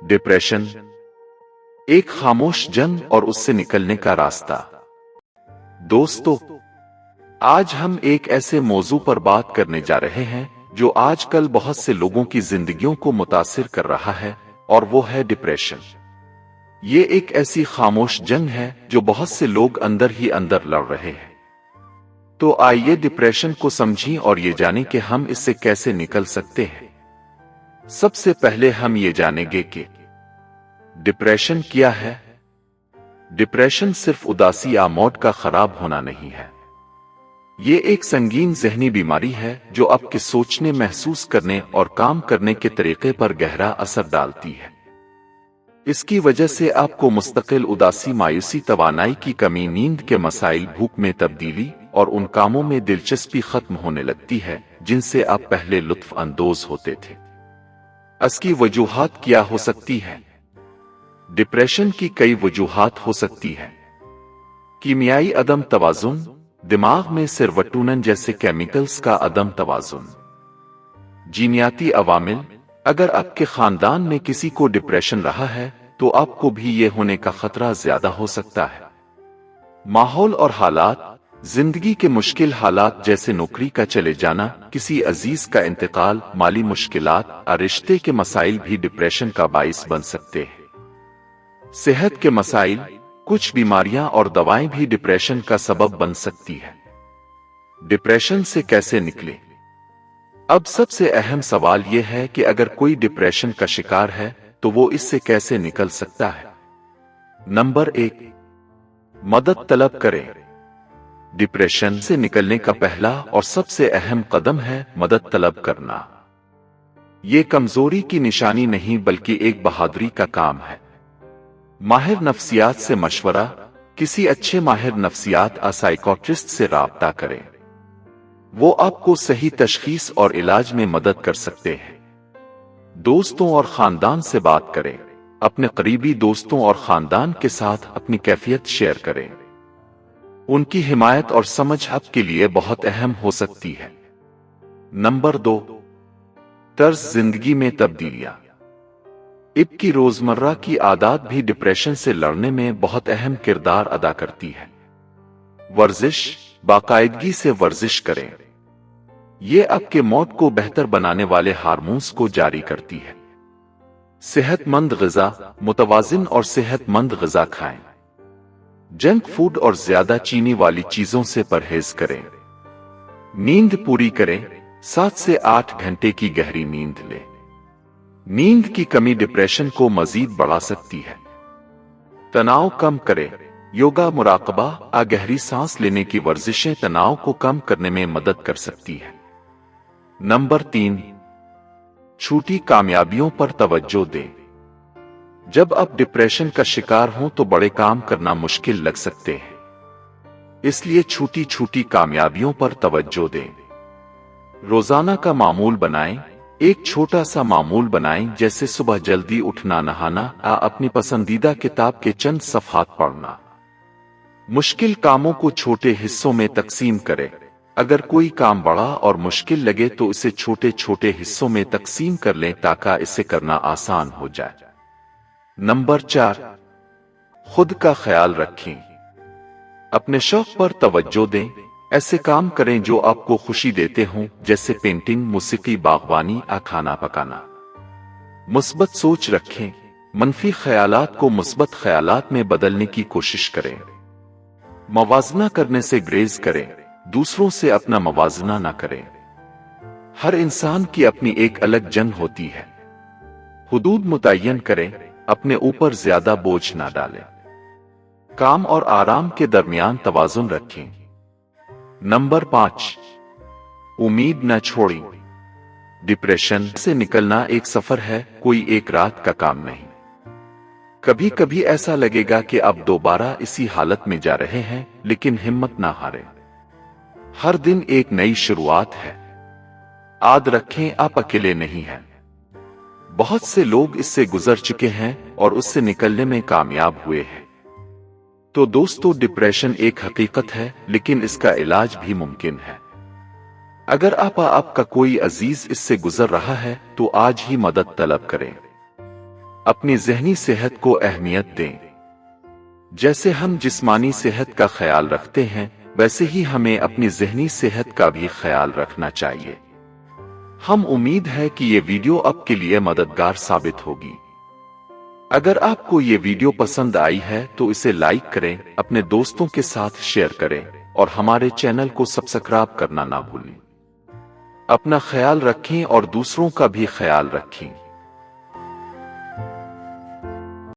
Depression एक खामोश जंग और उससे निकलने का रास्ता। दोस्तों, आज हम एक ऐसे मौजू पर बात करने जा रहे हैं जो आजकल बहुत से लोगों की जिंदगियों को मुतासिर कर रहा है, और वो है डिप्रेशन। ये एक ऐसी खामोश जंग है जो बहुत से लोग अंदर ही अंदर लड़ रहे हैं। तो आइए डिप्रेशन को समझें और ये जानें कि हम इससे कैसे निकल सकते हैं। सबसे पहले हम ये जानेंगे कि डिप्रेशन क्या है। डिप्रेशन सिर्फ उदासी या मूड का खराब होना नहीं है। ये एक संगीन ज़हनी बीमारी है जो आपके सोचने, महसूस करने और काम करने के तरीके पर गहरा असर डालती है। इसकी वजह से आपको मुस्तकिल उदासी, मायूसी, तवानाई की कमी, नींद के मसाइल, भूख में तब्दीली और उन कामों में दिलचस्पी खत्म होने लगती है जिनसे आप पहले लुत्फ अंदोज होते थे। इसकी वजूहात क्या हो सकती है? डिप्रेशन की कई वजूहात हो सकती है। कीमियाई अदम तवाजुन, दिमाग में सेरोटोनिन जैसे केमिकल्स का अदम तवाजुन। जीनियाती अवामिल, अगर आपके खानदान में किसी को डिप्रेशन रहा है तो आपको भी ये होने का खतरा ज्यादा हो सकता है। माहौल और हालात, जिंदगी के मुश्किल हालात जैसे नौकरी का चले जाना, किसी अजीज का इंतकाल, माली मुश्किलात, रिश्ते के मसाइल भी डिप्रेशन का बाइस बन सकते हैं। सेहत के मसाइल, कुछ बीमारियां और दवाएं भी डिप्रेशन का सबब बन सकती है। डिप्रेशन से कैसे निकले? अब सबसे अहम सवाल यह है कि अगर कोई डिप्रेशन का शिकार है तो वो इससे कैसे निकल सकता है। नंबर 1, मदद तलब करें। डिप्रेशन से निकलने का पहला और सबसे अहम कदम है मदद तलब करना। ये कमजोरी की निशानी नहीं बल्कि एक बहादुरी का काम है। माहिर नफ्सियात से मशवरा, किसी अच्छे माहिर नफ्सियात या साइकोट्रिस्ट से राब्ता करें। वो आपको सही तशखीस और इलाज में मदद कर सकते हैं। दोस्तों और खानदान से बात करें। अपने करीबी दोस्तों और खानदान के साथ अपनी कैफियत शेयर करें। उनकी हिमायत और समझ आपके लिए बहुत अहम हो सकती है। नंबर 2, तर्ज जिंदगी में तब्दीलियां। अब की रोजमर्रा की आदत भी डिप्रेशन से लड़ने में बहुत अहम किरदार अदा करती है। वर्जिश, बाकायदगी से वर्जिश करें। ये आपके मूड को बेहतर बनाने वाले हार्मोन्स को जारी करती है। सेहतमंद ग़िज़ा, मुतवाज़िन और सेहतमंद ग़िज़ा खाएं। जंक फूड और ज्यादा चीनी वाली चीजों से परहेज करें। नींद पूरी करें, 7 से 8 घंटे की गहरी नींद लें। नींद की कमी डिप्रेशन को मजीद बढ़ा सकती है। तनाव कम करें। योगा, मुराकबा या गहरी सांस लेने की वर्जिशें तनाव को कम करने में मदद कर सकती है। नंबर 3, छोटी कामयाबियों पर तवज्जो दें। जब आप डिप्रेशन का शिकार हों तो बड़े काम करना मुश्किल लग सकते हैं। इसलिए छोटी छोटी कामयाबियों पर तवज्जो दें। रोजाना का मामूल बनाएं। एक छोटा सा मामूल बनाएं, जैसे सुबह जल्दी उठना, नहाना या अपनी पसंदीदा किताब के चंद सफ़हात पढ़ना। मुश्किल कामों को छोटे हिस्सों में तकसीम करें। अगर कोई काम बड़ा और मुश्किल लगे तो इसे छोटे छोटे हिस्सों में तकसीम कर लें ताकि इसे करना आसान हो जाए। नंबर 4, खुद का ख्याल रखें। अपने शौक पर तवज्जो दें। ऐसे काम करें जो आपको खुशी देते हों, जैसे पेंटिंग, मौसीकी, बागवानी या खाना पकाना। मुस्बत सोच रखें। मनफी ख्यालात को मुस्बत ख्यालात में बदलने की कोशिश करें। मवाजना करने से ग्रेज करें। दूसरों से अपना मवाजना ना करें। हर इंसान की अपनी एक अलग जंग होती है। हुदूद मुतय्यन करें। अपने ऊपर ज्यादा बोझ ना डालें। काम और आराम के दरमियान तवाजुन रखें। नंबर 5, उम्मीद न छोड़ें। डिप्रेशन से निकलना एक सफर है, कोई एक रात का काम नहीं। कभी कभी ऐसा लगेगा कि आप दोबारा इसी हालत में जा रहे हैं, लेकिन हिम्मत ना हारें। हर दिन एक नई शुरुआत है। याद रखें, आप अकेले नहीं हैं। बहुत से लोग इससे गुजर चुके हैं और उससे निकलने में कामयाब हुए हैं। तो दोस्तों, डिप्रेशन एक हकीकत है, लेकिन इसका इलाज भी मुमकिन है। अगर आपका कोई अजीज इससे गुजर रहा है तो आज ही मदद तलब करें। अपनी ज़हनी सेहत को अहमियत दें। जैसे हम जिस्मानी सेहत का ख्याल रखते हैं, वैसे ही हमें अपनी ज़हनी सेहत का भी ख्याल रखना चाहिए। हम उम्मीद है कि ये वीडियो आपके लिए मददगार साबित होगी। अगर आपको ये वीडियो पसंद आई है तो इसे लाइक करें, अपने दोस्तों के साथ शेयर करें और हमारे चैनल को सब्सक्राइब करना ना भूलें। अपना ख्याल रखें और दूसरों का भी ख्याल रखें।